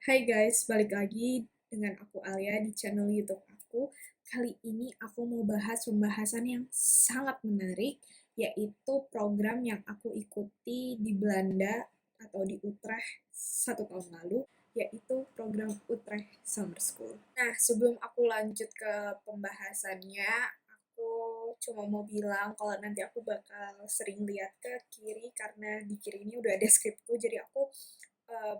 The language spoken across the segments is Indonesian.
Hai guys, balik lagi dengan aku Alia di channel YouTube aku. Kali ini aku mau bahas pembahasan yang sangat menarik, yaitu program yang aku ikuti di Belanda atau di Utrecht 1 tahun lalu, yaitu program Utrecht Summer School. Nah, sebelum aku lanjut ke pembahasannya, aku cuma mau bilang kalau nanti aku bakal sering lihat ke kiri karena di kiri ini udah ada skripku, jadi aku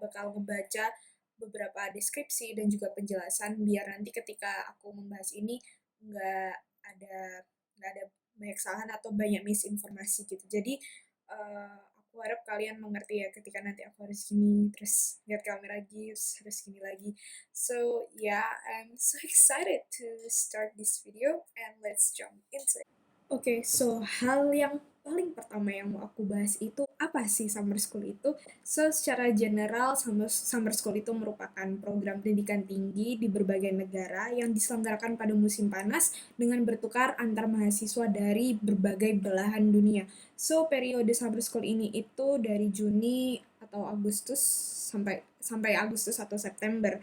bakal ngebaca beberapa deskripsi dan juga penjelasan biar nanti ketika aku membahas ini nggak ada nggak ada banyak kesalahan atau banyak misinformasi gitu. Jadi aku harap kalian mengerti ya ketika nanti aku harus gini terus lihat kamera lagi harus gini lagi. So yeah, I'm so excited to start this video and let's jump into it. Oke, so hal yang paling pertama yang mau aku bahas itu apa sih summer school itu? So, secara general, summer school itu merupakan program pendidikan tinggi di berbagai negara yang diselenggarakan pada musim panas dengan bertukar antar mahasiswa dari berbagai belahan dunia. So, periode summer school ini itu dari Juni atau Agustus sampai sampai Agustus atau September.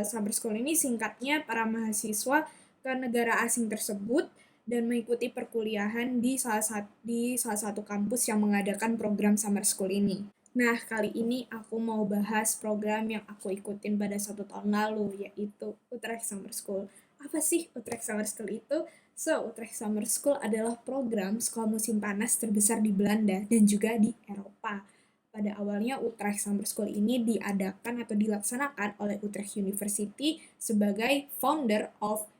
Summer school ini singkatnya para mahasiswa ke negara asing tersebut dan mengikuti perkuliahan di salah satu kampus yang mengadakan program summer school ini. Nah, kali ini aku mau bahas program yang aku ikutin pada 1 tahun lalu, yaitu Utrecht Summer School. Apa sih Utrecht Summer School itu? So, Utrecht Summer School adalah program sekolah musim panas terbesar di Belanda dan juga di Eropa. Pada awalnya, Utrecht Summer School ini diadakan atau dilaksanakan oleh Utrecht University sebagai founder of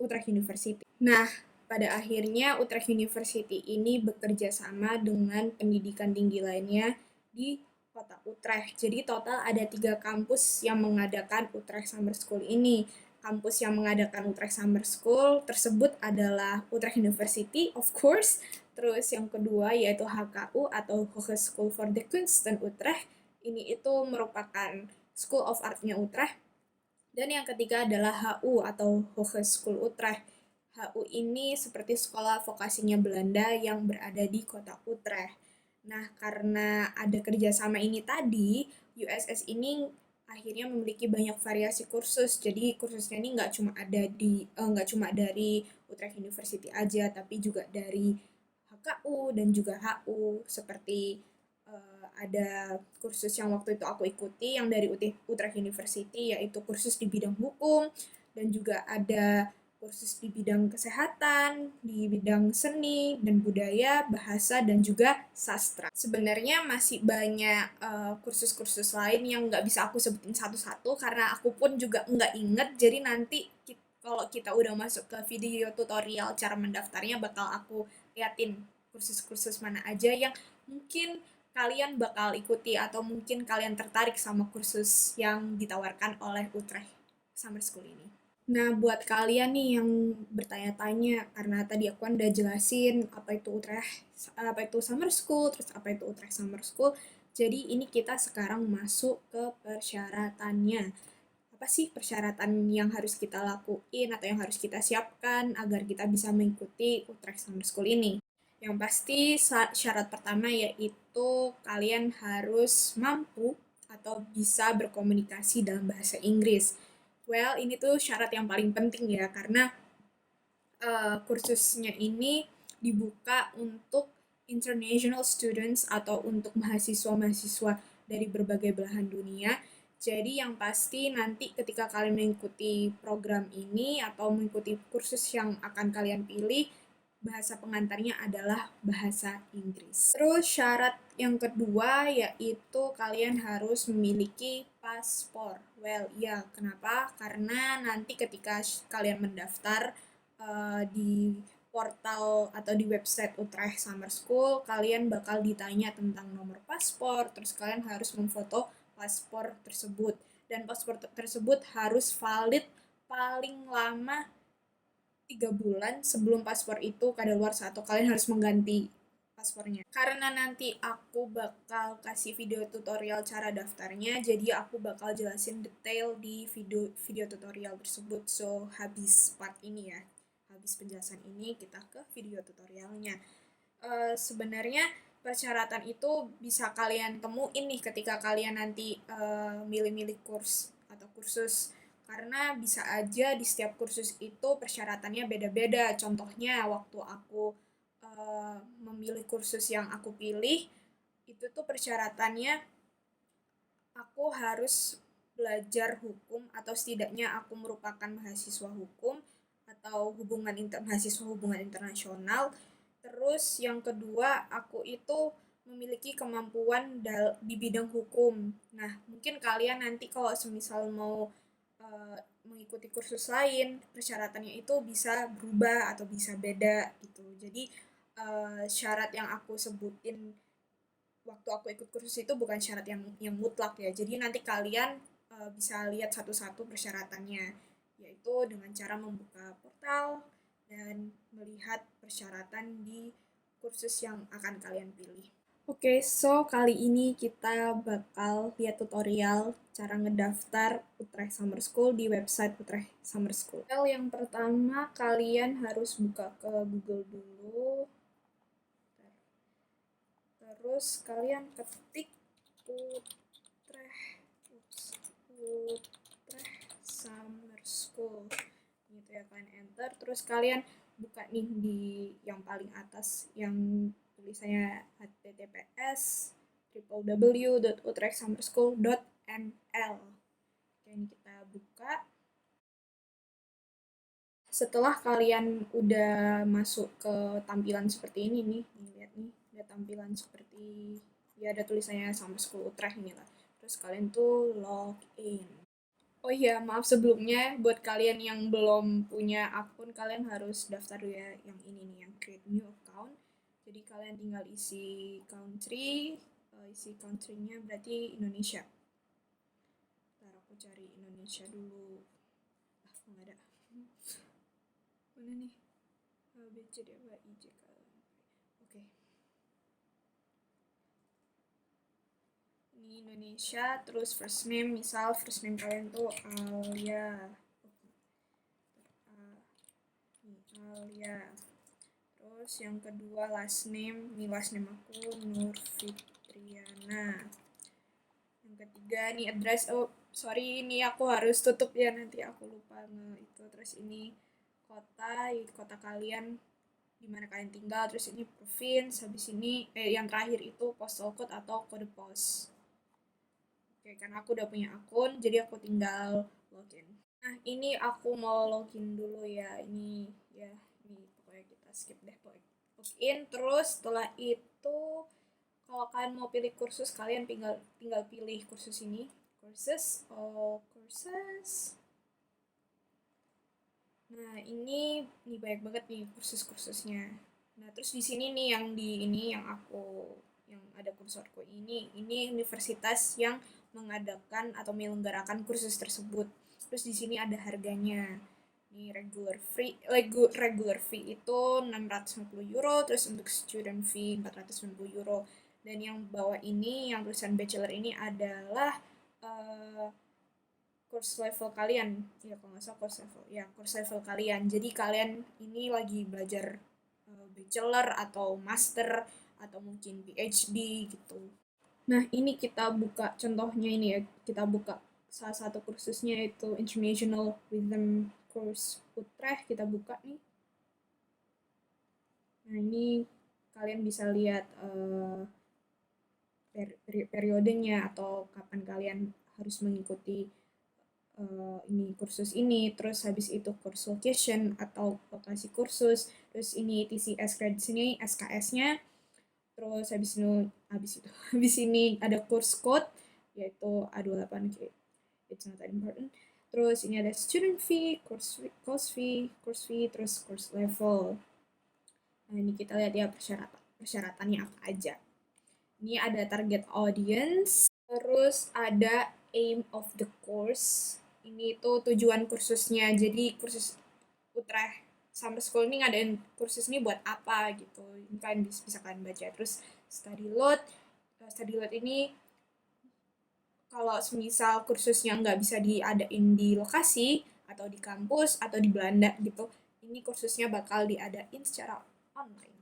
Utrecht University. Nah, pada akhirnya Utrecht University ini bekerja sama dengan pendidikan tinggi lainnya di kota Utrecht. Jadi total ada 3 kampus yang mengadakan Utrecht Summer School ini. Kampus yang mengadakan Utrecht Summer School tersebut adalah Utrecht University, of course. Terus yang kedua yaitu HKU atau Hogeschool voor de Kunsten Utrecht. Ini itu merupakan School of Art-nya Utrecht. Dan yang ketiga adalah HU atau Hogeschool Utrecht. HU ini seperti sekolah vokasinya Belanda yang berada di kota Utrecht. Nah, karena ada kerjasama ini tadi, USS ini akhirnya memiliki banyak variasi kursus. Jadi kursusnya ini nggak cuma dari Utrecht University aja, tapi juga dari HKU dan juga HU seperti ada kursus yang waktu itu aku ikuti yang dari Utrecht University yaitu kursus di bidang hukum dan juga ada kursus di bidang kesehatan, di bidang seni dan budaya, bahasa dan juga sastra. Sebenarnya masih banyak kursus-kursus lain yang nggak bisa aku sebutin satu-satu karena aku pun juga nggak inget. Jadi nanti kalau kita udah masuk ke video tutorial cara mendaftarnya bakal aku liatin kursus-kursus mana aja yang mungkin kalian bakal ikuti atau mungkin kalian tertarik sama kursus yang ditawarkan oleh Utrecht Summer School ini. Nah, buat kalian nih yang bertanya-tanya, karena tadi aku kan udah jelasin apa itu Summer School, terus apa itu Utrecht Summer School, jadi ini kita sekarang masuk ke persyaratannya. Apa sih persyaratan yang harus kita lakuin atau yang harus kita siapkan agar kita bisa mengikuti Utrecht Summer School ini? Yang pasti syarat pertama yaitu kalian harus mampu atau bisa berkomunikasi dalam bahasa Inggris. Well, ini tuh syarat yang paling penting ya, karena kursusnya ini dibuka untuk international students atau untuk mahasiswa-mahasiswa dari berbagai belahan dunia. Jadi yang pasti nanti ketika kalian mengikuti program ini atau mengikuti kursus yang akan kalian pilih, bahasa pengantarnya adalah bahasa Inggris. Terus syarat yang kedua yaitu kalian harus memiliki paspor. Well, ya, kenapa? Karena nanti ketika kalian mendaftar di portal atau di website Utrecht Summer School, kalian bakal ditanya tentang nomor paspor, terus kalian harus memfoto paspor tersebut. Dan paspor tersebut harus valid paling lama 3 bulan sebelum paspor itu kadaluarsa atau kalian harus mengganti paspornya. Karena nanti aku bakal kasih video tutorial cara daftarnya, jadi aku bakal jelasin detail di video tutorial tersebut. So, habis part ini ya, habis penjelasan ini kita ke video tutorialnya. Sebenarnya persyaratan itu bisa kalian temuin nih ketika kalian nanti milih-milih kurs atau kursus. Karena bisa aja di setiap kursus itu persyaratannya beda-beda. Contohnya waktu aku memilih kursus yang aku pilih, itu tuh persyaratannya aku harus belajar hukum atau setidaknya aku merupakan mahasiswa hukum atau mahasiswa hubungan internasional. Terus yang kedua, aku itu memiliki kemampuan di bidang hukum. Nah, mungkin kalian nanti kalau semisal mau mengikuti kursus lain, persyaratannya itu bisa berubah atau bisa beda gitu. Jadi syarat yang aku sebutin waktu aku ikut kursus itu bukan syarat yang mutlak ya. Jadi nanti kalian bisa lihat satu-satu persyaratannya, yaitu dengan cara membuka portal dan melihat persyaratan di kursus yang akan kalian pilih. Oke, so kali ini kita bakal lihat tutorial cara ngedaftar Utrecht Summer School di website Utrecht Summer School. Well, yang pertama kalian harus buka ke Google dulu. Terus kalian ketik Utrecht Summer School gitu ya, kalian enter, terus kalian buka nih di yang paling atas yang tulisannya https www.utrechtsummerschool.nl. Oke, ini kita buka. Setelah kalian udah masuk ke tampilan seperti ini nih, lihat nih, ada tampilan seperti ya ada tulisannya Summer School Utrecht ini lah. Terus kalian tuh login. Oh iya, maaf sebelumnya buat kalian yang belum punya akun, kalian harus daftar dulu ya yang ini nih, yang create new account. Jadi kalian tinggal isi country-nya berarti Indonesia. Ntar aku cari Indonesia dulu. Nggak ada. Mana nih? A, B, C, D, E, F, I, J, K, L, M, N, O, P. Oke. Ini Indonesia, terus first name, misal first name kalian tuh Alia. Alia. Terus yang kedua last name, ini last name aku Nur Fitriana. Yang ketiga nih address, oh sorry ini aku harus tutup ya, nanti aku lupa itu. Terus ini kota kalian di mana kalian tinggal, terus ini province, habis ini yang terakhir itu postal code atau kode pos. Oke, karena aku udah punya akun, jadi aku tinggal login. Nah, ini aku mau login dulu ya. Ini pokoknya kita skip deh. Login, terus setelah itu kalau kalian mau pilih kursus, kalian tinggal pilih kursus ini. Courses. Nah, ini banyak banget nih kursus-kursusnya. Nah, terus di sini nih yang ada kursorku ini universitas yang mengadakan atau menyelenggarakan kursus tersebut. Terus di sini ada harganya. Ini regular fee itu 650 euro, terus untuk student fee 490 euro. Dan yang bawah ini, yang tulisan bachelor ini adalah course level kalian. Ya, kalau nggak salah course level kalian. Jadi kalian ini lagi belajar bachelor atau master atau mungkin PhD gitu. Nah, ini kita buka contohnya ini ya. Kita buka salah satu kursusnya itu International Rhythm Course Utrecht. Kita buka nih. Nah, ini kalian bisa lihat periodenya atau kapan kalian harus mengikuti ini kursus ini. Terus habis itu course location atau lokasi kursus, terus ini TCS credit sini SKS-nya. Terus habis ini ada course code yaitu A28K. It's not that important. Terus ini ada student fee, course fee, terus course level. Nah, ini kita lihat ya persyaratannya apa aja. Ini ada target audience, terus ada aim of the course. Ini tuh tujuan kursusnya. Jadi kursus Utrecht Summer School ini ngadain kursus ini buat apa gitu. Ini kalian bisa kalian baca. Terus study load ini kalau semisal kursusnya nggak bisa diadain di lokasi atau di kampus atau di Belanda gitu, ini kursusnya bakal diadain secara online.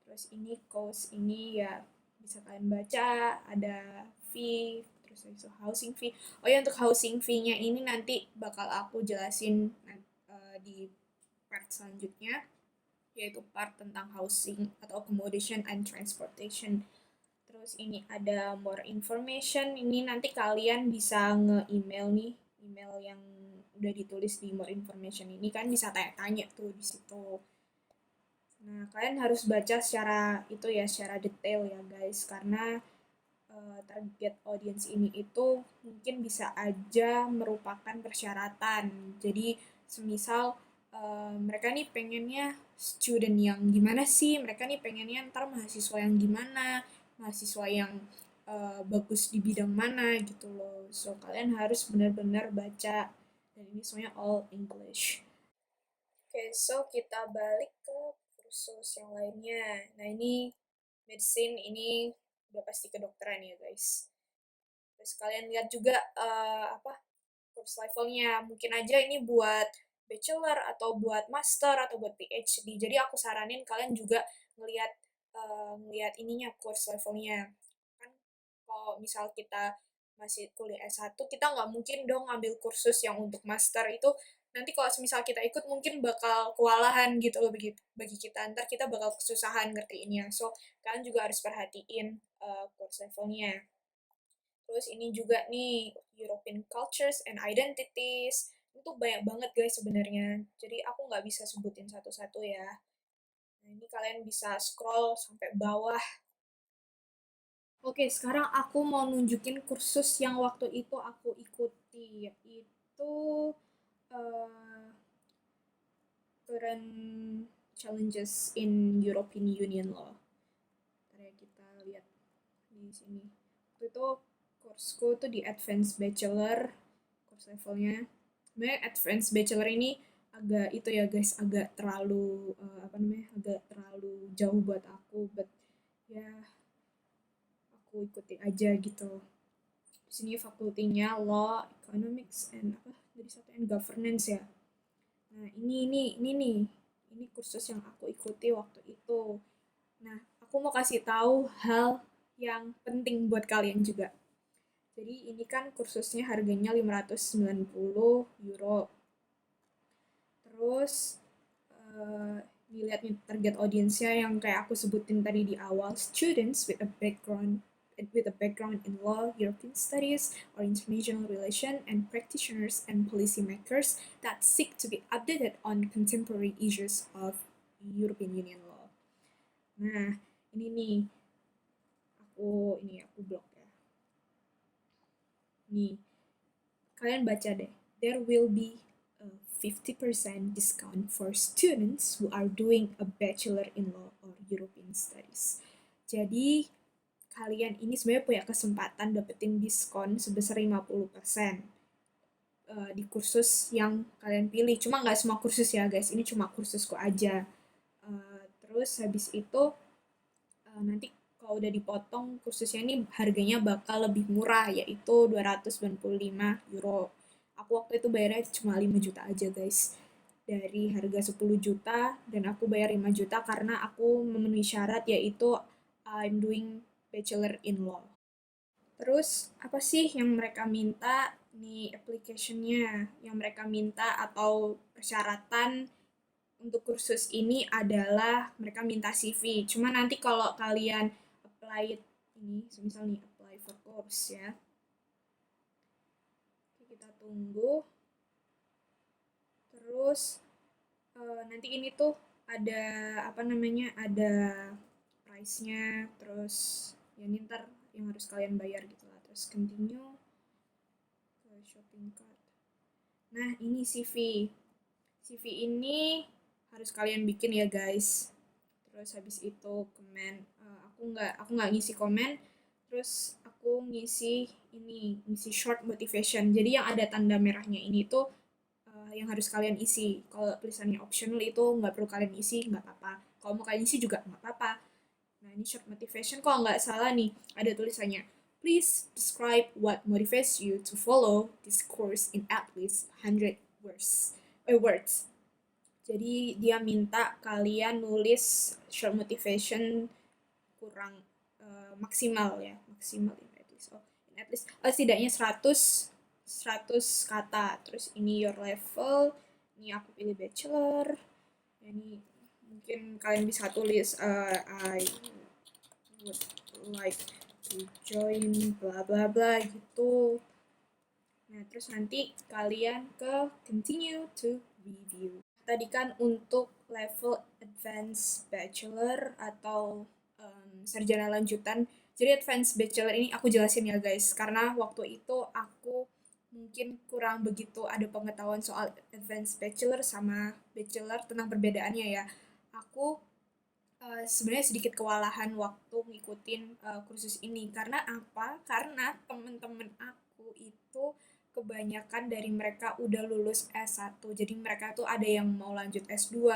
Terus ini cost ini ya bisa kalian baca, ada fee, terus itu housing fee. Oh ya, untuk housing fee-nya ini nanti bakal aku jelasin di part selanjutnya, yaitu part tentang housing atau accommodation and transportation. Terus ini ada more information, ini nanti kalian bisa nge-email nih, email yang udah ditulis di more information ini kan bisa tanya-tanya tuh di situ. Nah, kalian harus baca secara itu ya, secara detail ya guys, karena target audience ini itu mungkin bisa aja merupakan persyaratan. Jadi, semisal mereka nih pengennya student yang gimana sih? Mereka nih pengennya ntar mahasiswa yang gimana? Mahasiswa yang bagus di bidang mana gitu loh. So, kalian harus benar-benar baca. Dan ini semuanya all English. Oke, so kita balik ke kursus yang lainnya. Nah, ini medicine, ini udah pasti kedokteran ya, guys. Terus kalian lihat juga apa course levelnya. Mungkin aja ini buat bachelor atau buat master atau buat PhD. Jadi aku saranin kalian juga ngelihat ngelihat ininya course levelnya. Kan kalau misal kita masih kuliah S1, kita nggak mungkin dong ngambil kursus yang untuk master itu. Nanti kalau misal kita ikut mungkin bakal kewalahan gitu loh bagi kita. Ntar kita bakal kesusahan ngertiinnya. So, kalian juga harus perhatiin course levelnya. Terus ini juga nih European cultures and identities. Itu banyak banget guys sebenarnya. Jadi aku nggak bisa sebutin satu-satu ya. Nah, ini kalian bisa scroll sampai bawah. Oke, sekarang aku mau nunjukin kursus yang waktu itu aku ikuti, yaitu uh, current challenges in European Union Law. Ntar ya kita lihat di sini. Waktu itu courseku tuh di Advanced Bachelor, course levelnya. Sebenarnya Advanced Bachelor ini agak itu ya guys, agak terlalu agak terlalu jauh buat aku, but ya aku ikuti aja gitu. Di sini fakultinya Law, Economics, and apa jadi satu and Governance ya. Nah ini nih, ini kursus yang aku ikuti waktu itu. Nah, aku mau kasih tahu hal yang penting buat kalian juga. Jadi ini kan kursusnya harganya 590 euro. Terus dilihat nih target audiensnya yang kayak aku sebutin tadi di awal, students with a background in law, European studies, or international relation, and practitioners and policymakers that seek to be updated on contemporary issues of European Union law. Nah, ini aku blok ya. Nih, kalian baca deh. There will be a 50% discount for students who are doing a bachelor in law or European studies. Jadi, kalian ini sebenarnya punya kesempatan dapetin diskon sebesar 50% di kursus yang kalian pilih. Cuma nggak semua kursus ya guys, ini cuma kursusku aja. Terus habis itu nanti kalau udah dipotong kursusnya ini harganya bakal lebih murah, yaitu 295 euro. Aku waktu itu bayarnya cuma 5 juta aja guys, dari harga 10 juta, dan aku bayar 5 juta karena aku memenuhi syarat, yaitu I'm doing bachelor in law. Terus apa sih yang mereka minta? Nih application-nya yang mereka minta atau persyaratan untuk kursus ini adalah mereka minta CV. Cuma nanti kalau kalian apply ini, misal nih apply for course ya. Oke, kita tunggu. Terus nanti ini tuh ada ada price-nya, terus ya ini ntar yang harus kalian bayar gitu lah. Terus continue ke shopping cart. Nah, ini CV. CV ini harus kalian bikin ya guys. Terus habis itu komen, aku nggak ngisi komen. Terus aku ngisi short motivation. Jadi yang ada tanda merahnya ini tuh yang harus kalian isi. Kalau tulisannya optional itu nggak perlu kalian isi, nggak apa-apa. Kalau mau kalian isi juga nggak apa-apa. Nah, ini short motivation, kalau nggak salah nih, ada tulisannya, please describe what motivates you to follow this course in at least 100 words. Jadi dia minta kalian nulis short motivation kurang maksimal ya, maksimal at least setidaknya 100 kata. Terus ini your level, ini aku pilih bachelor. Ini mungkin kalian bisa tulis I would like to join bla bla bla gitu. Nah, terus nanti kalian ke continue to review. Tadi kan untuk level advanced bachelor atau sarjana lanjutan. Jadi advanced bachelor ini aku jelasin ya guys, karena waktu itu aku mungkin kurang begitu ada pengetahuan soal advanced bachelor sama bachelor tentang perbedaannya ya. Aku sebenarnya sedikit kewalahan waktu ngikutin kursus ini. Karena apa? Karena temen-temen aku itu kebanyakan dari mereka udah lulus S1. Jadi mereka tuh ada yang mau lanjut S2.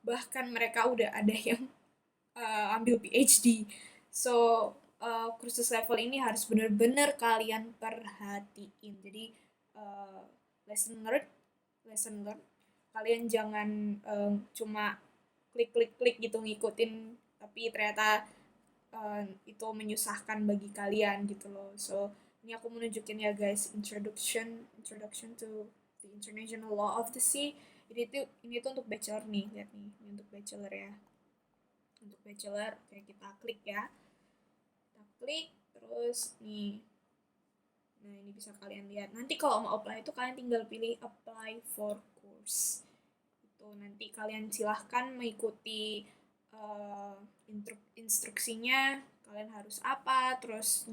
Bahkan mereka udah ada yang ambil PhD. So, kursus level ini harus benar-benar kalian perhatiin. Jadi, uh, lesson learned, lesson learned. Kalian jangan cuma klik-klik-klik gitu ngikutin, tapi ternyata itu menyusahkan bagi kalian gitu loh. So, ini aku menunjukin ya guys, introduction to the International Law of the Sea. Ini tuh untuk bachelor nih, lihat nih, ini untuk bachelor ya. Untuk bachelor, kayak kita klik ya. Kita klik, terus nih. Nah, ini bisa kalian lihat. Nanti kalau mau apply itu kalian tinggal pilih apply for course. Itu nanti kalian silahkan mengikuti uh, instruksinya, kalian harus apa, terus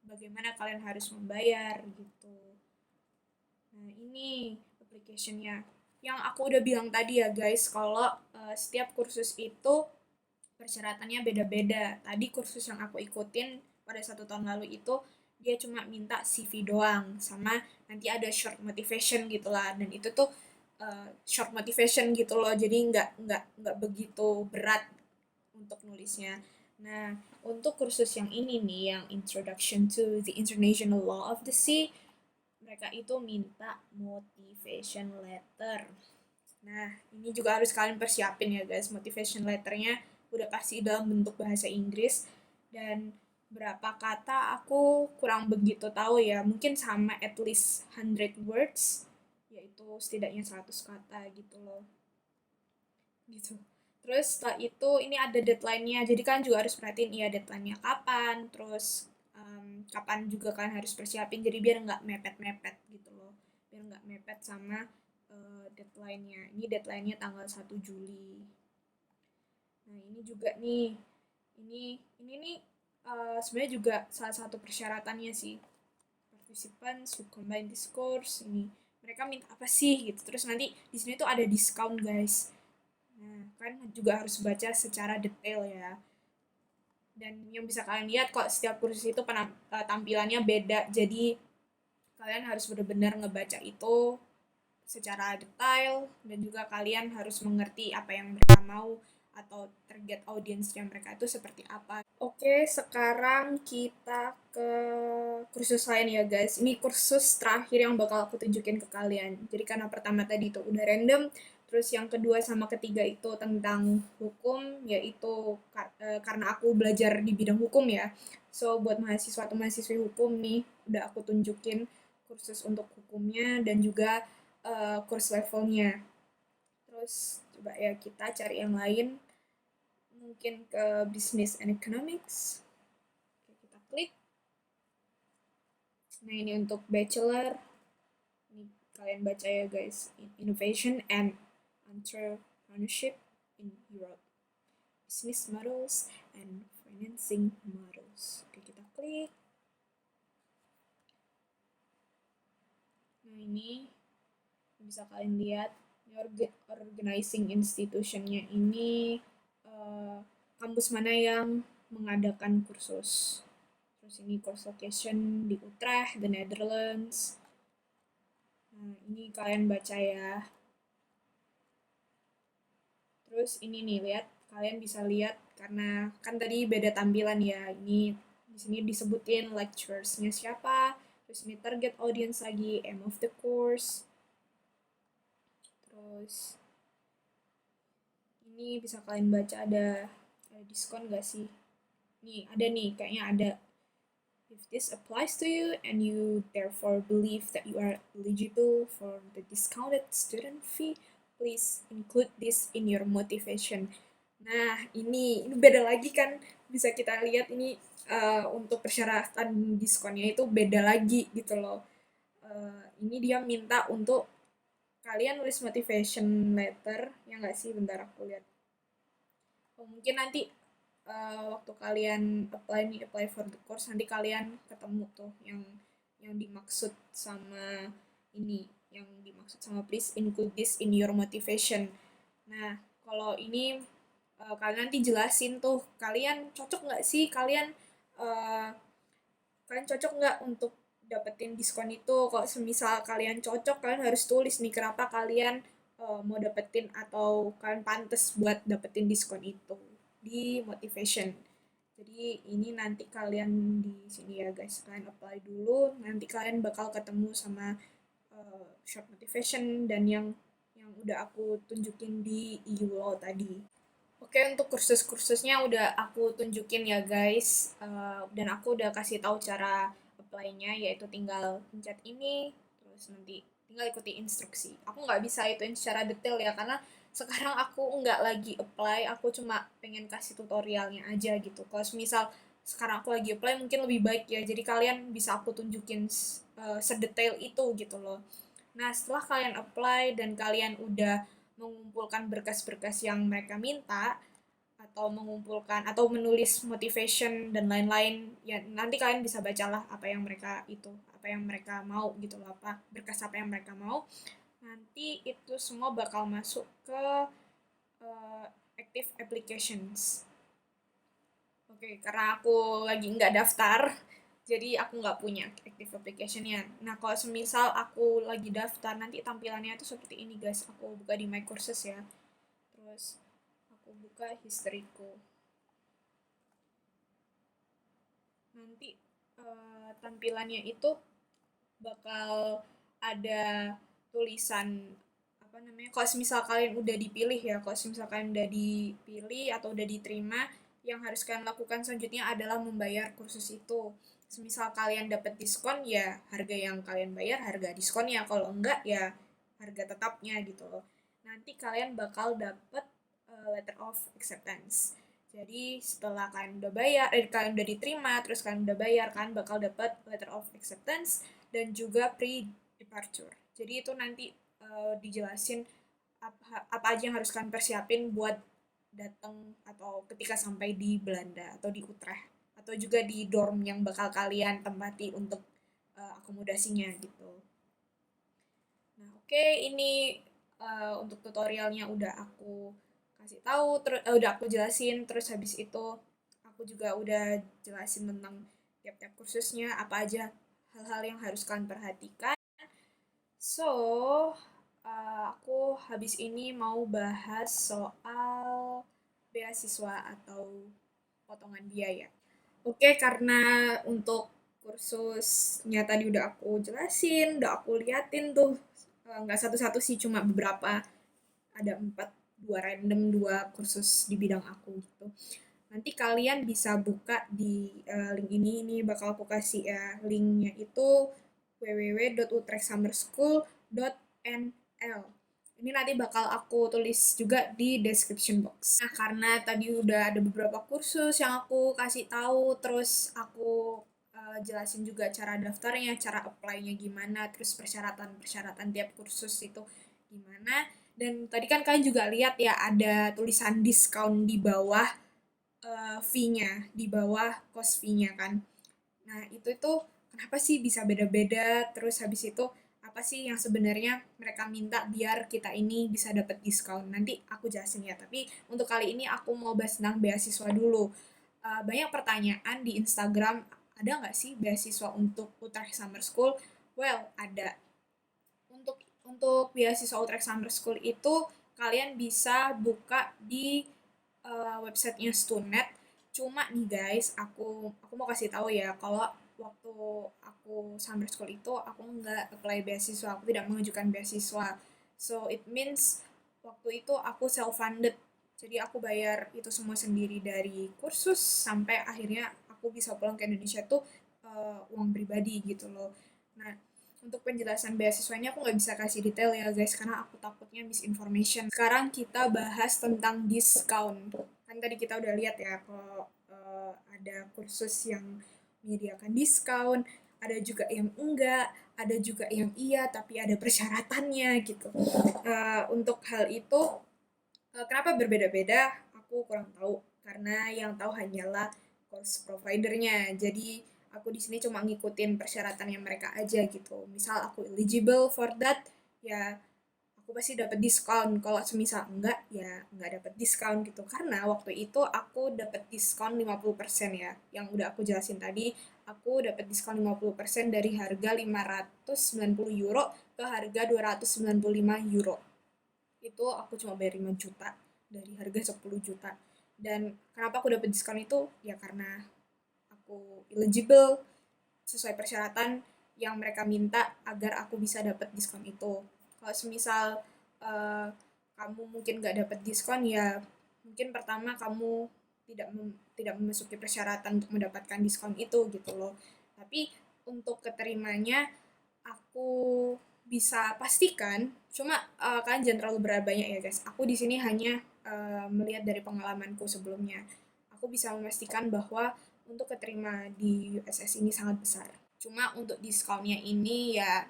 bagaimana kalian harus membayar gitu. Nah, ini application-nya. Yang aku udah bilang tadi ya guys, kalau setiap kursus itu persyaratannya beda-beda. Tadi kursus yang aku ikutin pada 1 tahun lalu itu dia cuma minta CV doang, sama nanti ada short motivation gitulah, dan itu tuh short motivation gitu loh, jadi nggak begitu berat untuk nulisnya. Nah, untuk kursus yang ini nih, yang Introduction to the International Law of the Sea, mereka itu minta motivation letter. Nah, ini juga harus kalian persiapin ya guys, motivation letternya udah pasti dalam bentuk bahasa Inggris, dan berapa kata aku kurang begitu tahu ya, mungkin sama at least 100 words, yaitu setidaknya 100 kata gitu loh. Gitu. Terus setelah itu ini ada deadline-nya, jadi kan juga harus perhatiin iya deadline-nya kapan, terus kapan juga kalian harus persiapin, jadi biar nggak mepet-mepet gitu loh, biar nggak mepet sama deadline-nya. Ini deadline-nya tanggal 1 Juli. Nah, ini juga nih, ini nih sebenarnya juga salah satu persyaratannya sih. Participants who combine this course, ini mereka minta apa sih gitu. Terus nanti di sini tuh ada diskon guys. Nah, kan juga harus baca secara detail ya. Dan yang bisa kalian lihat kok setiap kursus itu tampilannya beda. Jadi kalian harus benar-benar ngebaca itu secara detail, dan juga kalian harus mengerti apa yang mereka mau atau target audiensnya mereka itu seperti apa. Oke, sekarang kita ke kursus lain ya guys. Ini kursus terakhir yang bakal aku tunjukin ke kalian. Jadi karena pertama tadi itu udah random, terus yang kedua sama ketiga itu tentang hukum, yaitu karena aku belajar di bidang hukum ya. So buat mahasiswa atau mahasiswi hukum nih, udah aku tunjukin kursus untuk hukumnya dan juga course levelnya. Terus coba ya kita cari yang lain, mungkin ke business and economics. Oke, kita klik. Nah, ini untuk bachelor. Ini kalian baca ya guys, innovation and entrepreneurship in Europe, business models and financing models. Oke, kita klik. Nah, ini bisa kalian lihat, organizing institutionnya ini kampus mana yang mengadakan kursus. Terus ini course location di Utrecht, the Netherlands. Nah, ini kalian baca ya. Terus ini nih, lihat, kalian bisa lihat karena kan tadi beda tampilan ya. Ini di sini disebutin lecturersnya siapa, terus ini target audience lagi, aim of the course, terus Ini bisa kalian baca, ada diskon gak sih? Nih, ada nih, kayaknya ada. If this applies to you and you therefore believe that you are eligible for the discounted student fee, please include this in your motivation. Nah, ini beda lagi kan, bisa kita lihat ini untuk persyaratan diskonnya itu beda lagi gitu loh. Ini dia minta untuk kalian nulis motivation letter, ya nggak sih? Bentar aku lihat. Oh, mungkin nanti waktu kalian apply for the course, nanti kalian ketemu tuh yang dimaksud sama ini, yang dimaksud sama please include this in your motivation. Nah, kalau ini kalian nanti jelasin tuh, kalian cocok nggak sih, uh, kalian cocok nggak untuk dapetin diskon itu. Kalau semisal kalian cocok, kalian harus tulis nih kenapa kalian mau dapetin atau kalian pantas buat dapetin diskon itu di motivation. Jadi ini nanti kalian di sini ya guys, kalian apply dulu, nanti kalian bakal ketemu sama short motivation dan yang udah aku tunjukin di EU tadi. Oke, untuk kursus-kursusnya udah aku tunjukin ya guys. Dan aku udah kasih tahu cara apply-nya, yaitu tinggal pencet ini, terus nanti tinggal ikuti instruksi. Aku nggak bisa ituin secara detail ya, karena sekarang aku nggak lagi apply, aku cuma pengen kasih tutorialnya aja gitu. Kalau misal sekarang aku lagi apply mungkin lebih baik ya, jadi kalian bisa aku tunjukin sedetail itu gitu loh. Nah, setelah kalian apply dan kalian udah mengumpulkan berkas-berkas yang mereka minta, atau mengumpulkan atau menulis motivation dan lain-lain, ya nanti kalian bisa bacalah apa yang mereka mau gitu loh, apa berkas apa yang mereka mau. Nanti itu semua bakal masuk ke uh, active applications. Oke, karena aku lagi nggak daftar, jadi aku nggak punya active application-nya. Nah, kalau semisal aku lagi daftar, nanti tampilannya itu seperti ini guys. Aku buka di My Courses ya. Terus aku buka historiku. Nanti tampilannya itu bakal ada tulisan apa namanya, kalau misal kalian udah dipilih ya, kalau misal kalian udah dipilih atau udah diterima, yang harus kalian lakukan selanjutnya adalah membayar kursus itu. Semisal kalian dapat diskon, ya harga yang kalian bayar harga diskonnya, kalau enggak ya harga tetapnya gitu loh. Nanti kalian bakal dapat letter of acceptance. Jadi setelah kalian udah bayar, kalian udah diterima, terus kalian udah bayar, kan bakal dapat letter of acceptance dan juga pre-departure. Jadi itu nanti dijelasin apa aja yang harus kalian persiapin buat datang atau ketika sampai di Belanda atau di Utrecht, atau juga di dorm yang bakal kalian tempati untuk akomodasinya gitu. Nah, oke, ini untuk tutorialnya udah aku kasih tahu, terus udah aku jelasin, terus habis itu aku juga udah jelasin tentang tiap-tiap kursusnya, apa aja hal-hal yang harus kalian perhatikan. So, aku habis ini mau bahas soal beasiswa atau potongan biaya. Oke, karena untuk kursusnya tadi udah aku jelasin, udah aku liatin tuh, nggak satu-satu sih, cuma beberapa, ada 4, 2 kursus di bidang aku gitu. Nanti kalian bisa buka di link ini bakal aku kasih ya, linknya itu www.utrechtsummerschool.nl. Ini nanti bakal aku tulis juga di description box. Nah, karena tadi udah ada beberapa kursus yang aku kasih tahu, terus aku jelasin juga cara daftarnya, cara apply-nya gimana, terus persyaratan-persyaratan tiap kursus itu gimana. Dan tadi kan kalian juga lihat ya, ada tulisan diskon di bawah fee-nya, di bawah cost fee-nya kan. Nah, itu kenapa sih bisa beda-beda, terus habis itu apa sih yang sebenarnya mereka minta biar kita ini bisa dapat diskon. Nanti aku jelasin ya, tapi untuk kali ini aku mau bahas tentang beasiswa dulu. Banyak pertanyaan di Instagram, ada nggak sih beasiswa untuk Utrecht Summer School? Well, ada. Untuk beasiswa Utrecht Summer School itu kalian bisa buka di websitenya Stunet. Cuma nih guys, aku mau kasih tahu ya, kalau waktu aku summer school itu aku nggak apply beasiswa, aku tidak mengajukan beasiswa. So it means waktu itu aku self funded. Jadi aku bayar itu semua sendiri dari kursus sampai akhirnya aku bisa pulang ke Indonesia tuh uang pribadi gitu loh. Nah, untuk penjelasan beasiswanya aku nggak bisa kasih detail ya guys karena aku takutnya misinformation. Sekarang kita bahas tentang diskon. Kan tadi kita udah lihat ya kalau ada kursus yang menyediakan diskon, ada juga yang enggak, ada juga yang iya tapi ada persyaratannya gitu. Untuk hal itu kenapa berbeda-beda? Aku kurang tahu karena yang tahu hanyalah course providernya. Jadi aku di sini cuma ngikutin persyaratan yang mereka aja gitu. Misal aku eligible for that, ya aku pasti dapat diskon. Kalau semisal enggak, ya enggak dapat diskon gitu. Karena waktu itu aku dapat diskon 50% ya. Yang udah aku jelasin tadi, aku dapat diskon 50% dari harga 590 euro ke harga 295 euro. Itu aku cuma bayar 5 juta dari harga 10 juta. Dan kenapa aku dapat diskon itu? Ya karena aku eligible sesuai persyaratan yang mereka minta agar aku bisa dapat diskon itu. Kalau semisal uh, kamu mungkin nggak dapat diskon ya mungkin pertama kamu tidak memasuki persyaratan untuk mendapatkan diskon itu gitu loh. Tapi untuk keterimanya aku bisa pastikan, cuma kalian jangan terlalu berharap banyak ya guys. Aku di sini hanya melihat dari pengalamanku sebelumnya. Aku bisa memastikan bahwa untuk keterima di USS ini sangat besar. Cuma untuk diskonnya ini ya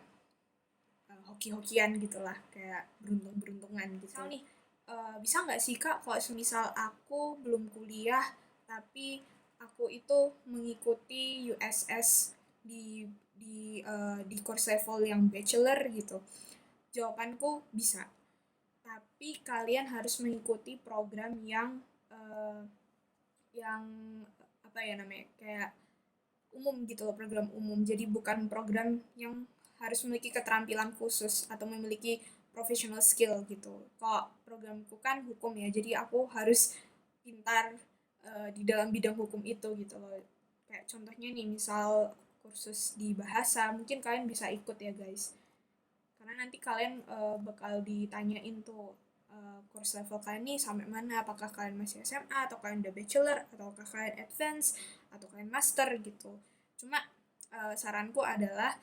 hoki-hokian gitulah, kayak beruntung-beruntungan gitu. Misal nih, bisa nggak sih kak kalau semisal aku belum kuliah tapi aku itu mengikuti USS di course level yang bachelor gitu? Jawabanku bisa. Tapi kalian harus mengikuti program yang apa ya namanya kayak umum gitu loh, program umum. Jadi bukan program yang harus memiliki keterampilan khusus atau memiliki professional skill gitu. Kok programku kan hukum ya, jadi aku harus pintar di dalam bidang hukum itu gitu loh. Kayak contohnya nih, misal kursus di bahasa, mungkin kalian bisa ikut ya guys. Karena nanti kalian bakal ditanyain tuh course level kalian nih sampai mana, apakah kalian masih SMA atau kalian udah bachelor atau kalian advance atau kalian master gitu. Cuma saranku adalah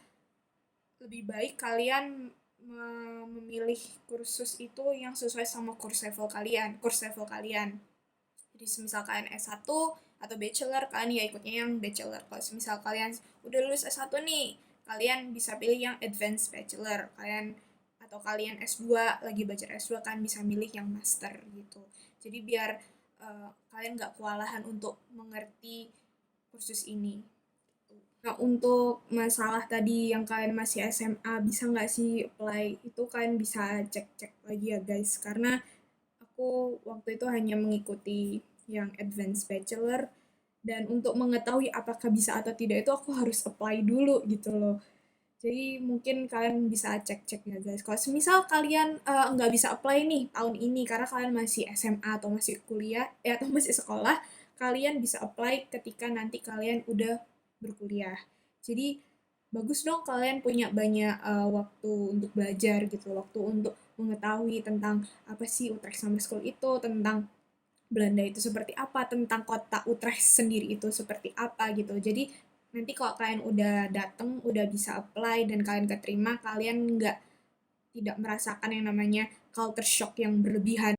lebih baik kalian memilih kursus itu yang sesuai sama course level kalian. Jadi semisal kalian S1 atau bachelor, kalian ya ikutnya yang bachelor. Kalau semisal kalian udah lulus S1 nih, kalian bisa pilih yang advanced bachelor. Kalian S2 lagi belajar S2 kan bisa milih yang master gitu. Jadi biar kalian nggak kewalahan untuk mengerti kursus ini. Nah, untuk masalah tadi yang kalian masih SMA, bisa nggak sih apply? Itu kalian bisa cek-cek lagi ya guys, karena aku waktu itu hanya mengikuti yang advanced bachelor, dan untuk mengetahui apakah bisa atau tidak itu aku harus apply dulu gitu loh. Jadi mungkin kalian bisa cek-cek ya guys. Kalau semisal kalian nggak bisa apply nih tahun ini karena kalian masih SMA atau masih kuliah, atau masih sekolah, kalian bisa apply ketika nanti kalian udah berkuliah. Jadi bagus dong kalian punya banyak waktu untuk belajar gitu, waktu untuk mengetahui tentang apa sih Utrecht Summer School itu, tentang Belanda itu seperti apa, tentang kota Utrecht sendiri itu seperti apa gitu. Jadi nanti kalau kalian udah dateng, udah bisa apply dan kalian keterima, kalian nggak tidak merasakan yang namanya culture shock yang berlebihan.